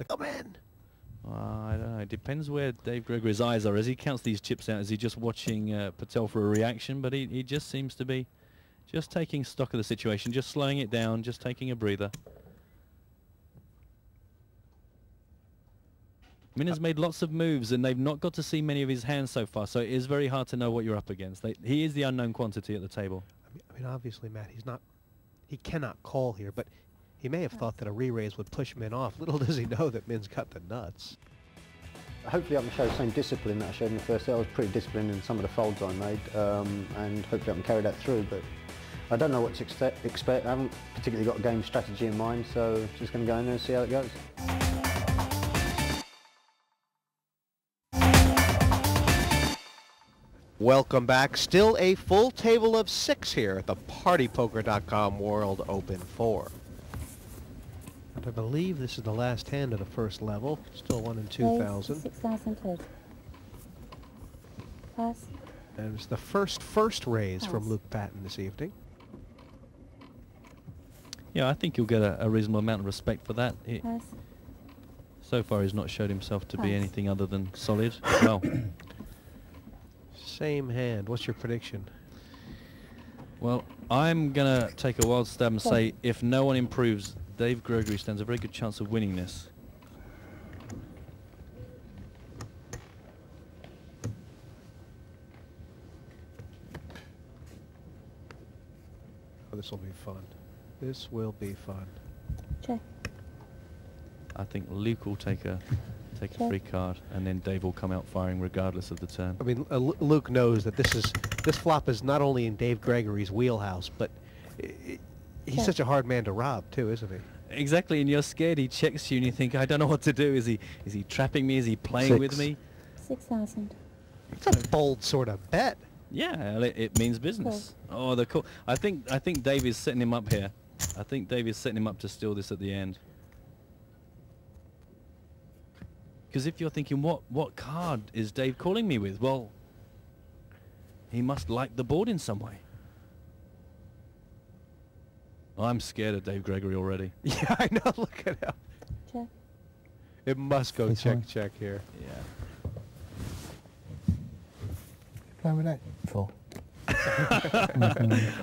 Come in. I don't know. It depends where Dave Gregory's eyes are. As he counts these chips out, is he just watching Patel for a reaction? But he just seems to be just taking stock of the situation, just slowing it down, just taking a breather. Minna's made lots of moves, and they've not got to see many of his hands so far, so it is very hard to know what you're up against. He is the unknown quantity at the table. I mean, obviously, Matt, he cannot call here, but he may have thought that a re-raise would push Min off. Little does he know that Min's got the nuts. Hopefully I can show the same discipline that I showed in the first set. I was pretty disciplined in some of the folds I made, and hopefully I can carry that through. But I don't know what to expect. I haven't particularly got a game strategy in mind, so just going to go in there and see how it goes. Welcome back. Still a full table of 6 here at the PartyPoker.com World Open 4. And I believe this is the last hand of the first level. Still 1 in 2,000. 6,000. Pass. And it's the first raise from Luke Patton this evening. Yeah, I think you'll get a reasonable amount of respect for that. Pass. So far he's not showed himself to be anything other than solid. Well, same hand. What's your prediction? well, I'm going to take a wild stab and say if no one improves, Dave Gregory stands a very good chance of winning this. Oh, this will be fun. This will be fun. Check. I think Luke will take a free card, and then Dave will come out firing regardless of the turn. I mean, Luke knows that this flop is not only in Dave Gregory's wheelhouse, but he's such a hard man to rob too, isn't he? Exactly, and you're scared. He checks you, and you think, I don't know what to do. Is he trapping me? Is he playing with me? 6,000. It's a bold sort of bet. Yeah, it means business. Oh, the call. I think Dave is setting him up here. I think Dave is setting him up to steal this at the end. Because if you're thinking, what card is Dave calling me with? Well, he must like the board in some way. I'm scared of Dave Gregory already. Yeah, I know. Look at him. Check. It must go check here. Yeah. Playing with that? 4.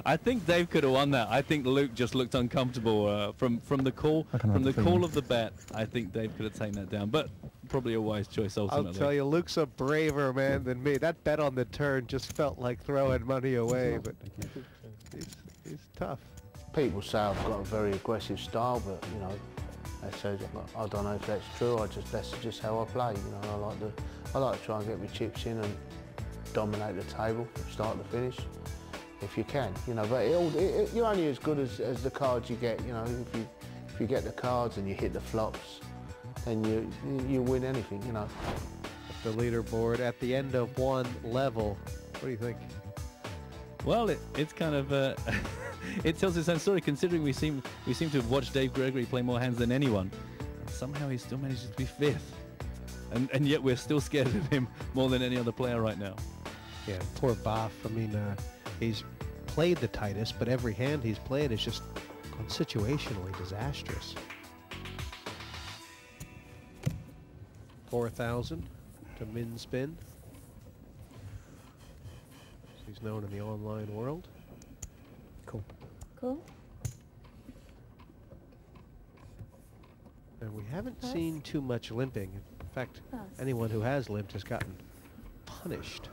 I think Dave could have won that. I think Luke just looked uncomfortable from the call of the bet. I think Dave could have taken that down, but probably a wise choice ultimately. I'll tell you, Luke's a braver man than me. That bet on the turn just felt like throwing money away, but he's tough. People say I've got a very aggressive style, but you know, I don't know if that's true. That's just how I play. You know, I like to try and get my chips in and dominate the table, start to finish, if you can. You know, but you're only as good as the cards you get. You know, if you get the cards and you hit the flops, then you win anything. You know. The leaderboard at the end of one level. What do you think? Well, it's kind of it tells its own story, considering we seem to have watched Dave Gregory play more hands than anyone. And somehow he still manages to be 5th, and yet we're still scared of him more than any other player right now. Yeah, poor Boff. I mean, he's played the tightest, but every hand he's played is just gone situationally disastrous. 4,000 to min spin. He's known in the online world. Cool. Cool. And we haven't seen too much limping. In fact, Pass. anyone who has limped has gotten punished.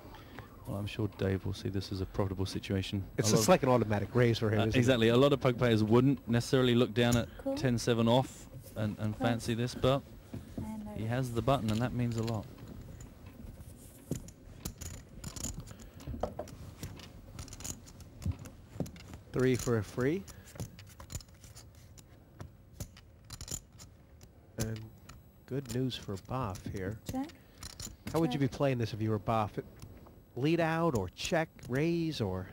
Well, I'm sure Dave will see this as a profitable situation. It's just like an automatic raise for him, isn't exactly. A lot of poker players wouldn't necessarily look down at Cool. 10-7 off and fancy this, but he has the button, and that means a lot. it? 3 for a free. And good news for Boff here. Check. How would you be playing this if you were Boff? Lead out or check, raise, or?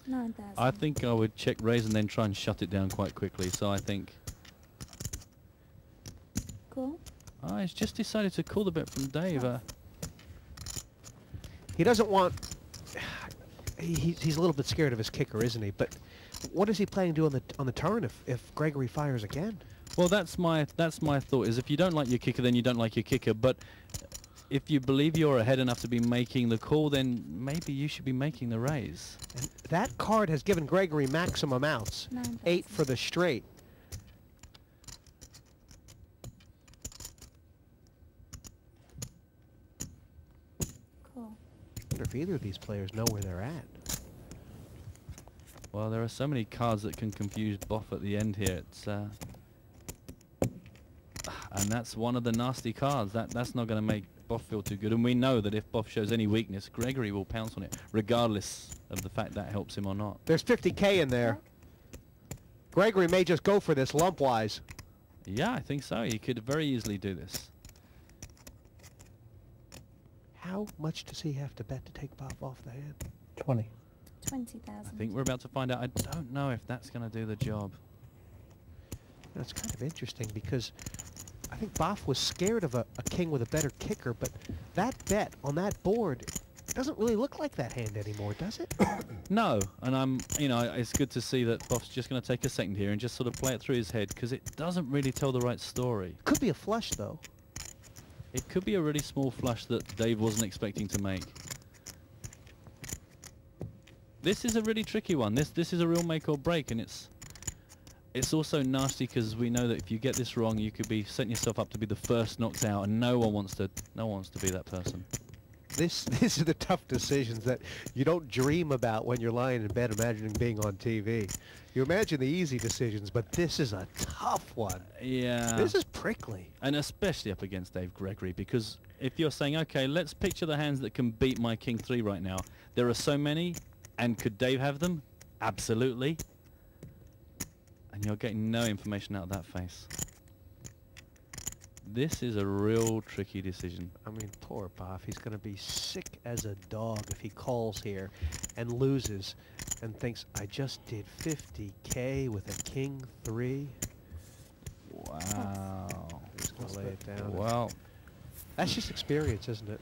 9,000. I think I would check raise and then try and shut it down quite quickly. So I think Cool. he's just decided to call the bet from Dave. He doesn't want... He's a little bit scared of his kicker, isn't he? But what is he planning to do on the turn if Gregory fires again? Well, that's my thought. Is if you don't like your kicker, then you don't like your kicker. But if you believe you're ahead enough to be making the call, then maybe you should be making the raise. And that card has given Gregory maximum outs. 9,000. 8 for the straight. Cool. I wonder if either of these players know where they're at. Well, there are so many cards that can confuse Boff at the end here. It's and that's one of the nasty cards. That's not going to make Boff feel too good. And we know that if Boff shows any weakness, Gregory will pounce on it, regardless of the fact that helps him or not. There's 50K in there. Gregory may just go for this lump-wise. Yeah, I think so. He could very easily do this. How much does he have to bet to take Boff off the hand? 20. 20,000. I think we're about to find out. I don't know if that's going to do the job. That's kind of interesting because I think Boff was scared of a king with a better kicker, but that bet on that board doesn't really look like that hand anymore, does it? No, and it's good to see that Boff's just going to take a second here and just sort of play it through his head, because it doesn't really tell the right story. Could be a flush, though. It could be a really small flush that Dave wasn't expecting to make. This is a really tricky one. This is a real make or break, and it's also nasty because we know that if you get this wrong, you could be setting yourself up to be the first knocked out, and no one wants to be that person. These are the tough decisions that you don't dream about when you're lying in bed imagining being on TV. You imagine the easy decisions, but this is a tough one. Yeah. This is prickly. And especially up against Dave Gregory, because if you're saying, okay, let's picture the hands that can beat my King 3 right now, there are so many, and could Dave have them? Absolutely. And you're getting no information out of that face. This is a real tricky decision. I mean, poor Boff. He's going to be sick as a dog if he calls here and loses and thinks, I just did 50K with a King 3. Wow. He's going to lay it down. Well, That's just experience, isn't it?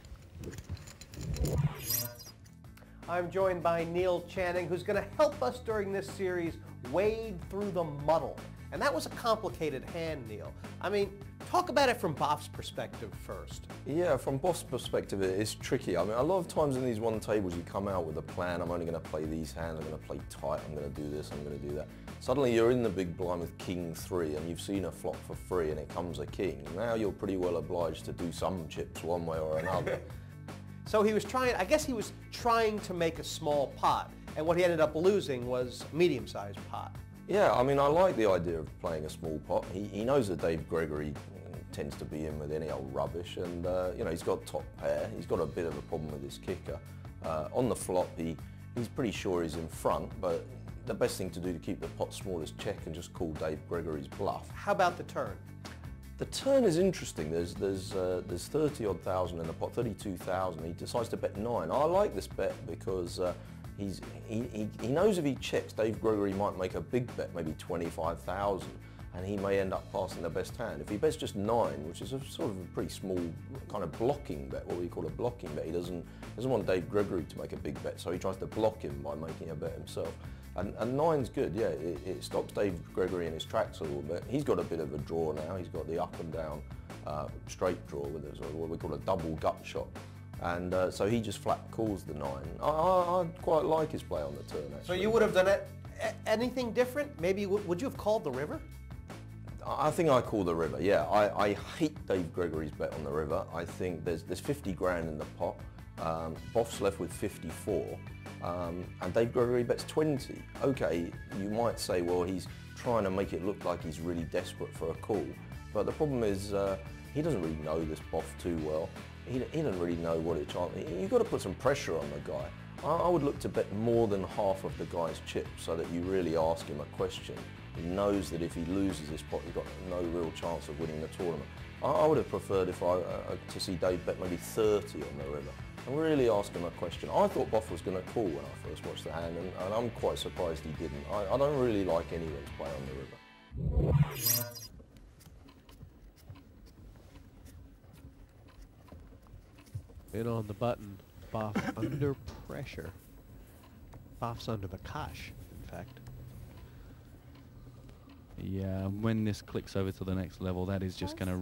I'm joined by Neil Channing, who's going to help us during this series wade through the muddle. And that was a complicated hand, Neil. I mean, talk about it from Boff's perspective first. Yeah, from Boff's perspective, it is tricky. I mean, a lot of times in these one tables, you come out with a plan. I'm only going to play these hands. I'm going to play tight. I'm going to do this. I'm going to do that. Suddenly, you're in the big blind with King 3, and you've seen a flop for free, and it comes a king. Now you're pretty well obliged to do some chips one way or another. So he was trying, I guess he was trying to make a small pot, and what he ended up losing was a medium-sized pot. Yeah, I mean, I like the idea of playing a small pot. He knows that Dave Gregory tends to be in with any old rubbish, and you know, he's got top pair. He's got a bit of a problem with his kicker. On the flop, he's pretty sure he's in front, but the best thing to do to keep the pot small is check and just call Dave Gregory's bluff. How about the turn? The turn is interesting. There's 30-odd thousand in the pot, 32,000. He decides to bet 9. I like this bet because he knows if he checks, Dave Gregory might make a big bet, maybe 25,000, and he may end up passing the best hand. If he bets just 9, which is a sort of a pretty small kind of blocking bet, what we call a blocking bet, he doesn't want Dave Gregory to make a big bet, so he tries to block him by making a bet himself. And 9's good, yeah, it stops Dave Gregory in his tracks a little bit. He's got a bit of a draw now. He's got the up and down straight draw with what we call a double gut shot. And so he just flat calls the 9. I quite like his play on the turn, actually. So you would have done anything different? Maybe, would you have called the river? I think I call the river, yeah. I hate Dave Gregory's bet on the river. I think there's 50 grand in the pot. Boff's left with 54. And Dave Gregory bets 20. Okay, you might say, well, he's trying to make it look like he's really desperate for a call. But the problem is he doesn't really know this Boff too well. He doesn't really know what it's on. You've got to put some pressure on the guy. I would look to bet more than half of the guy's chips so that you really ask him a question. He knows that if he loses this pot, he's got no real chance of winning the tournament. I would have preferred to see Dave bet maybe 30 on the river and really ask him a question. I thought Boff was going to call when I first watched the hand, and I'm quite surprised he didn't. I don't really like anyone's play on the river. In on the button, Boff under pressure. Boff's under the cosh, in fact. Yeah, when this clicks over to the next level, that is just going to